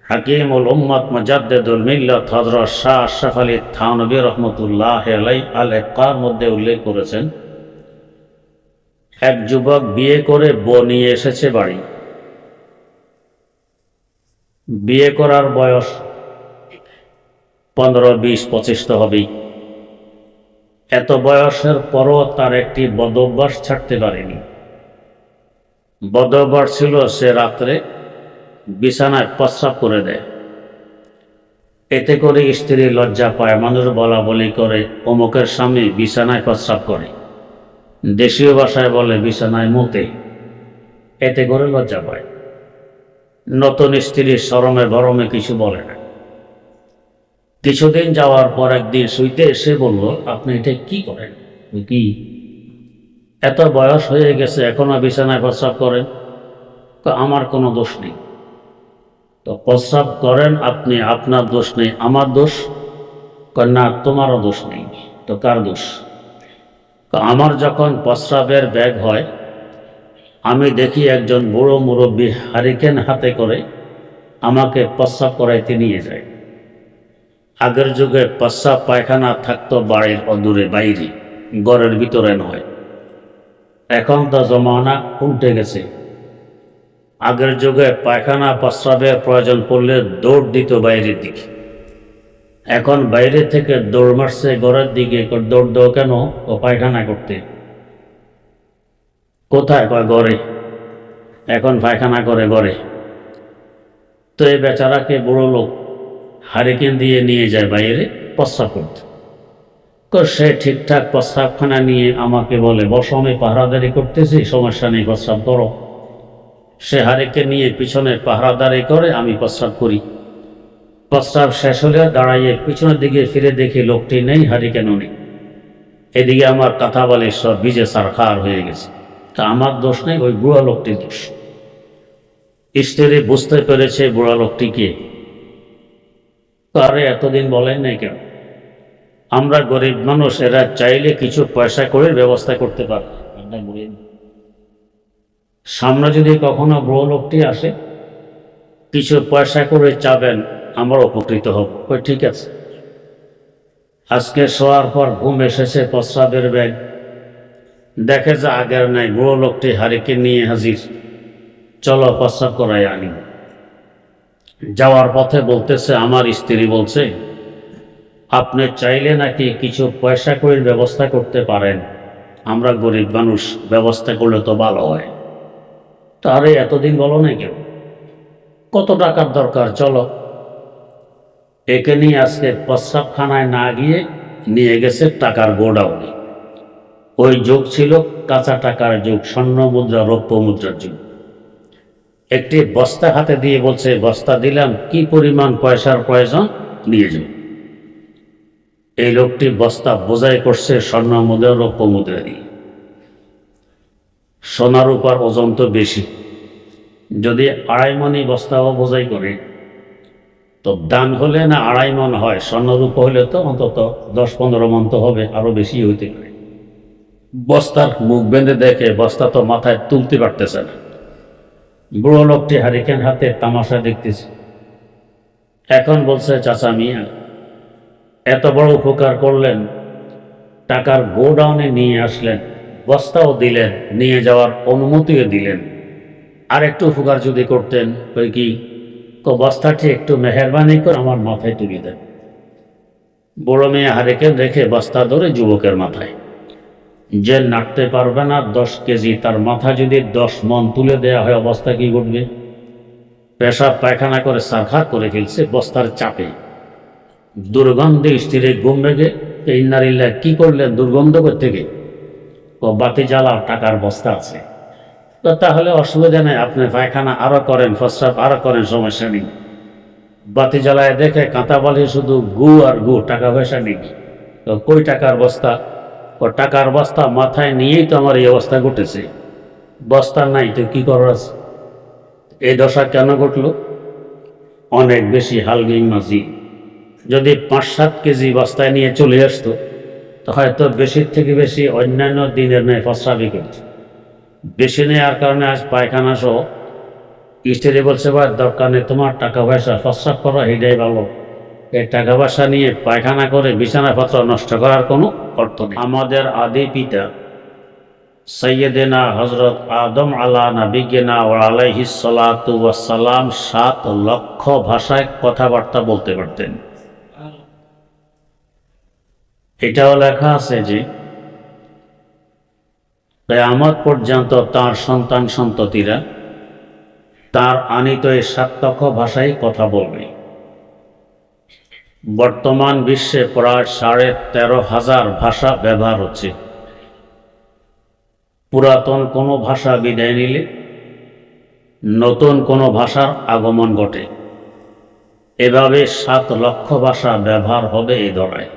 হাকিমুল উম্মত মুজাদ্দিদুল মিল্লাত হযরত শাহ আশরাফ আলী থানভী রহমতুল্লাহ আলাইহি আল ইফকার মধ্যে উল্লেখ করেছেন, এক যুবক বিয়ে করে বউ নিয়ে এসেছে বাড়ি। বিয়ে করার বয়স 15, 20, 25 তো হবেই। এত বয়সের পরও তার একটি বদ অভ্যাস ছাড়তে পারেনি। বদ অভ্যাস ছিল সে রাত্রে বিছানায় প্রস্রাব করে দেয়। এতে করে স্ত্রী লজ্জা পায়, মানুষ বলা বলি করে অমুকের স্বামী বিছানায় প্রস্রাব করে। দেশীয় ভাষায় বলে বিছানায় মুতে। এতে করে লজ্জা পায়। নতুন স্ত্রী শরমে ভরমে কিছু বলে না। কিছুদিন যাওয়ার পর একদিন শুইতে এসে বলল, আপনি এটা কি করেন? কি এত বয়স হয়ে গেছে এখনো বিছানায় প্রস্রাব করেন? তো আমার কোনো দোষ নেই। তো প্রস্রাব করেন আপনি, আপনার দোষ নেই, আমার দোষ? না, তোমারও দোষ নেই। তো কার দোষ? তো আমার যখন প্রস্রাবের ব্যাগ হয়, আমি দেখি একজন বুড়ো মুরব্বী হারিকেন হাতে করে আমাকে প্রস্রাব করাইতে নিয়ে যায়। আগের যুগে প্রস্রাব পায়খানা থাকতো বাড়ির অদূরে বাইরে, ঘরের ভিতরে নয়। এখন তো জমানা উল্টে গেছে। আগের যুগে পায়খানা প্রস্রাবের প্রয়োজন পড়লে দৌড় দিত বাইরের দিকে। এখন বাইরে থেকে দৌড় মারছে ঘরের দিকে। দৌড় দেও কেন? ও পায়খানা করতে। কোথায়? কয় ঘরে। এখন পায়খানা করে ঘরে। তো এই বেচারাকে বুড়ো লোক হারিকেন দিয়ে নিয়ে যায় বাইরে প্রস্রাব করতে। সে ঠিকঠাক প্রস্রাবখানা নিয়ে আমাকে বলে, বসো, আমি পাহারাদারি করতেছি, সমস্যা নেই, প্রস্রাব করো। সে হারিকেন নিয়ে পিছনে পাহারাদারি করে, আমি প্রস্রাব করি। প্রস্রাব শেষ হলে দাঁড়াইয়ে পিছনের দিকে ফিরে দেখি লোকটি নেই, হারিকেনও নেই। এদিকে আমার কথা বলে সব ভিজে সারখার হয়ে গেছে। তা আমার দোষ নেই, ওই বুড়া লোকটির দোষ। স্ত্রী বুঝতে পেরেছে বুড়া লোকটিকে। আরে এতদিন বলেন নাই কেন? আমরা গরিব মানুষ, এরা চাইলে কিছু পয়সা করে ব্যবস্থা করতে পারে। সামনে যদি কখনো বুড়ো লোকটি আসে, কিছু পয়সা করে চাবেন, আমরা উপকৃত হব। ঠিক আছে। আজকে শোয়ার পর ঘুম এসেছে, প্রস্রাবের ব্যাগ দেখে যে আগের নাই। বুড়ো লোকটি হারিকেন নিয়ে হাজির। চলো প্রস্রাব করাই আনি। যাওয়ার পথে বলতেছে, আমার স্ত্রী বলছে, আপনি চাইলে নাকি কিছু পয়সা করে ব্যবস্থা করতে পারেন। আমরা গরিব মানুষ, ব্যবস্থা করলে তো ভালো হয়। তারে এতদিন বলো না কেন? কত টাকার দরকার? চলো। একে নিয়ে আজকে প্রস্রাবখানায় না গিয়ে নিয়ে গেছে টাকার গোডাউনে। ওই যুগ ছিল কাঁচা টাকার যুগ, স্বর্ণ মুদ্রা, রৌপ্য মুদ্রার যুগ। একটি বস্তা হাতে দিয়ে বলছে, বস্তা দিলাম, কি পরিমাণ পয়সার প্রয়োজন নিয়ে যাও। এই লোকটি বস্তা বোঝাই করছে স্বর্ণ মুদ্রা, রৌপ্য মুদ্রা দিয়ে। সোনার উপর ওজন তো বেশি। যদি 2.5 মণি বস্তাও বোঝাই করে, তো দান হলে না 2.5 মণ হয়, স্বর্ণরূপ হলে তো অন্তত 10-15 মণ তো হবে, আরো বেশি হইতে পারে। বস্তার মুখ বেঁধে দেখে বস্তা তো মাথায় তুলতে পারতেছে না। বুড়ো লোকটি হারিকেন হাতে তামাশা দেখতেছে। এখন বলছে, চাচা মিয়া, এত বড় উপকার করলেন, টাকার গোডাউনে নিয়ে আসলেন, বস্তাও দিলেন, নিয়ে যাওয়ার অনুমতিও দিলেন, আর একটু উপকার যদি করতেন। ওই কি? বস্তাটি একটু মেহরবানি করে আমার মাথায় তুলে দেন। বড় মেয়ে হারিকেন রেখে বস্তা ধরে যুবকের মাথায়। যে নাড়তে পারবে না 10 কেজি, তার মাথা যদি 10 মণ তুলে দেওয়া হয়, অবস্থা কি ঘটবে? পেশাব পায়খানা করে সারখার করে ফেলছে বস্তার চাপে। দুর্গন্ধে স্ত্রীর ঘুম ভেঙে, ইন্নারিল্লাহ, কি করলেন? দুর্গন্ধ করতে গিয়ে বাতি জ্বালা, টাকার বস্তা আছে। তো তাহলে অসুবিধা নেই, আপনি পায়খানা আরো করেন, প্রস্রাব আরো করেন, সমস্যা নেই। বাতি জ্বালায় দেখে কাঁথা বলে শুধু গু আর গু, টাকা পয়সা নেই। তো কই টাকার বস্তা? ও টাকার বস্তা মাথায় নিয়েই তো আমার এই অবস্থা ঘটেছে। বস্তা নাই তো কি করার আছে? এই দশা কেন ঘটল? অনেক বেশি হালগিং মাঝি যদি 5-7 কেজি বস্তায় নিয়ে চলে আসতো, তো হয়তো বেশির থেকে বেশি অন্যান্য দিনের ন্যায় প্রস্রাবই করত। বেশি নেওয়ার কারণে আজ পায়খানা সহ স্ত্রী বলছে ভাই দরকার নেই, তোমার টাকা পয়সা প্রস্রাব করা এটাই ভালো, এই টাকা পয়সা নিয়ে পায়খানা করে বিছানাপত্র নষ্ট করার কোনো অর্থ নেই। আমাদের আদি পিতা সৈয়দেনা হজরত আদম আলা নবিগিনা ও আলাইহিস সালাতু ওয়াস সালাম 7 লক্ষ ভাষায় কথাবার্তা বলতে পারতেন। এটাও লেখা আছে যে কিয়ামত পর্যন্ত তার সন্তান সন্ততিরা তার আনিত এই 7 লক্ষ ভাষায় কথা বলবে। বর্তমান বিশ্বে প্রায় 13,500 ভাষা ব্যবহার হচ্ছে। পুরাতন কোনো ভাষা বিদায় নিলে নতুন কোনো ভাষার আগমন ঘটে। এভাবে 7 লক্ষ ভাষা ব্যবহার হবে এই ধরায়।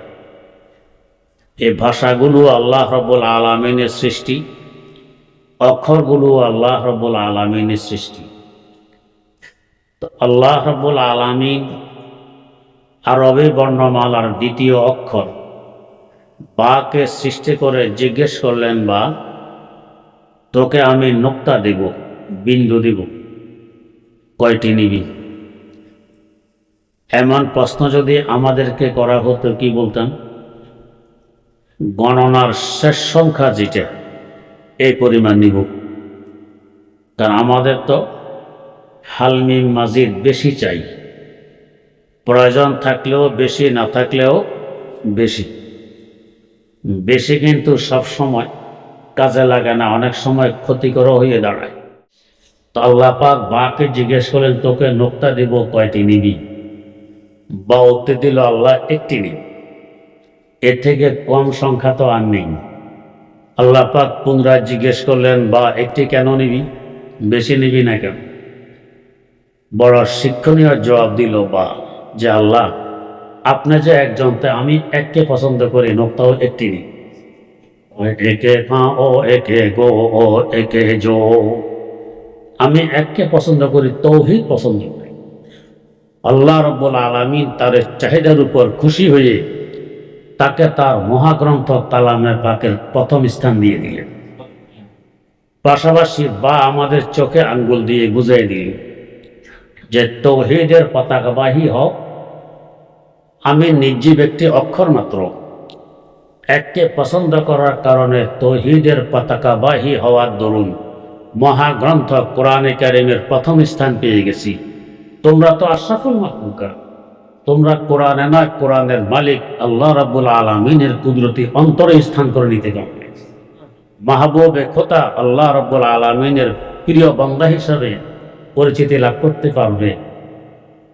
এই ভাষাগুলো আল্লাহ রাব্বুল আলামিনের সৃষ্টি, অক্ষরগুলো আল্লাহ রাব্বুল আলামিনের সৃষ্টি। তো আল্লাহ রাব্বুল আলামিন আরবি বর্ণমালার দ্বিতীয় অক্ষর বাকে সৃষ্টি করে জিজ্ঞেস করলেন, বা তোকে আমি নোক্তা দেব, বিন্দু দেব, কয়টি নিবি? এমন প্রশ্ন যদি আমাদেরকে করা হতো কি বলতাম? গণনার শেষ সংখ্যা যেটা এই পরিমাণ নিব। কারণ আমাদের তো হালমিম মাজিদ বেশি চাই, প্রয়োজন থাকলেও বেশি, না থাকলেও বেশি। বেশি কিন্তু সব সময় কাজে লাগে না, অনেক সময় ক্ষতিকর হয়ে দাঁড়ায়। তো আল্লাহ পাক বাকে জিজ্ঞেস করলেন, তোকে নোক্তা দিব, কয়টি নিবি? বা উত্তর দিল, আল্লাহ একটি নিবি। এর থেকে কম সংখ্যা তো আর নেই। আল্লাহ পাক পুনরায় জিজ্ঞেস করলেন, বা একটি কেন নিবি, বেশি নিবি না কেন? বড় শিক্ষণীয় জবাব দিল বা, যে আল্লাহ আপনি যে একজন, তাই আমি এককে পছন্দ করি, নোক্তাও একটি নিই। একে হাঁ ও একে গো ও একে জো, আমি এককে পছন্দ করি, তৌহিদ পছন্দ করি। আল্লাহ রাব্বুল আলামিন তার চাহিদার উপর খুশি হয়ে তাকে তার মহাগ্রন্থ কালামে পাকের প্রথম স্থান দিয়ে দিলেন। পাশাপাশি বা আমাদের চোখে আঙ্গুল দিয়ে বুঝিয়ে দিল যে তৌহিদের পতাকাবাহী হও। আমি নির্জীব একটি অক্ষর মাত্র, এককে পছন্দ করার কারণে তৌহিদের পতাকাবাহী হওয়ার দরুন মহাগ্রন্থ কোরআনে কারিমের প্রথম স্থান পেয়ে গেছি। তোমরা তো আশরাফুল মাখলুকা, তোমরা কোরআনে নয়, কোরআনের মালিক আল্লাহ রাব্বুল আলামিনের কুদরতি অন্তরে স্থান করে নিতে পারবে। মাহবুবে খোদা আল্লাহ রাব্বুল আলামিনের প্রিয় বান্দা হিসাবে পরিচিতি লাভ করতে পারবে।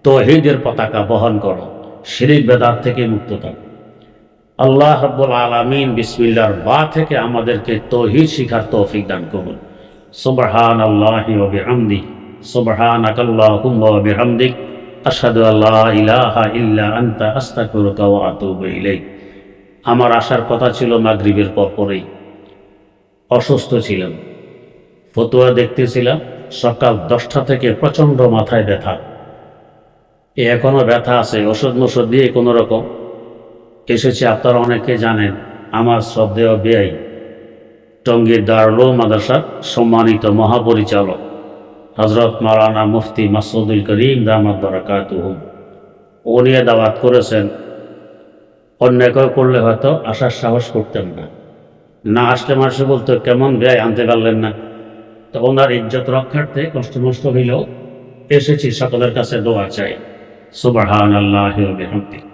তৌহিদের পতাকা বহন করো, শিরক বেদাত থেকে মুক্ত থাকো। আল্লাহ রাব্বুল আলামিন বিসমিল্লাহর বা থেকে আমাদেরকে তৌহিদ শিখার তৌফিক দান করুন। সুবহানাল্লাহি ওয়া বিহামদিহি, সুবহানাকাল্লাহুম্মা ওয়া বিহামদিক, আশহাদু আল্লা ইলাহা ইল্লা আনতা আস্তাগফিরুকা ওয়া আতুবু ইলাইক। আমার আসার কথা ছিল মাগরিবের পরেই। অসুস্থ ছিলাম, ফতোয়া দেখতেছিলাম। সকাল 10টা থেকে প্রচণ্ড মাথায় ব্যথা, এখনো ব্যথা আছে, ওষুধ মষুধ দিয়ে কোনো রকম এসেছি। আপনারা অনেকে জানেন, আমার শ্রদ্ধেয় বেয়াই টঙ্গীর দারুল উলুম মাদ্রাসার সম্মানিত মহাপরিচালক হজরত মাওলানা মুফতি মাসউদুল করিম দামাত বারাকাতুহু, উনি দাওয়াত করেছেন। অন্য কেউ করলে হয়তো আসার সাহস করতেন না, না আসলে মানুষ বলতো কেমন বেয়াই, আনতে পারলেন না। তো ওনার ইজ্জত রক্ষার্থে কষ্ট মষ্ট হইলেও এসেছি, সকলের কাছে দোয়া চাই। সুবহানাল্লাহি ওয়া বিহামদিহি।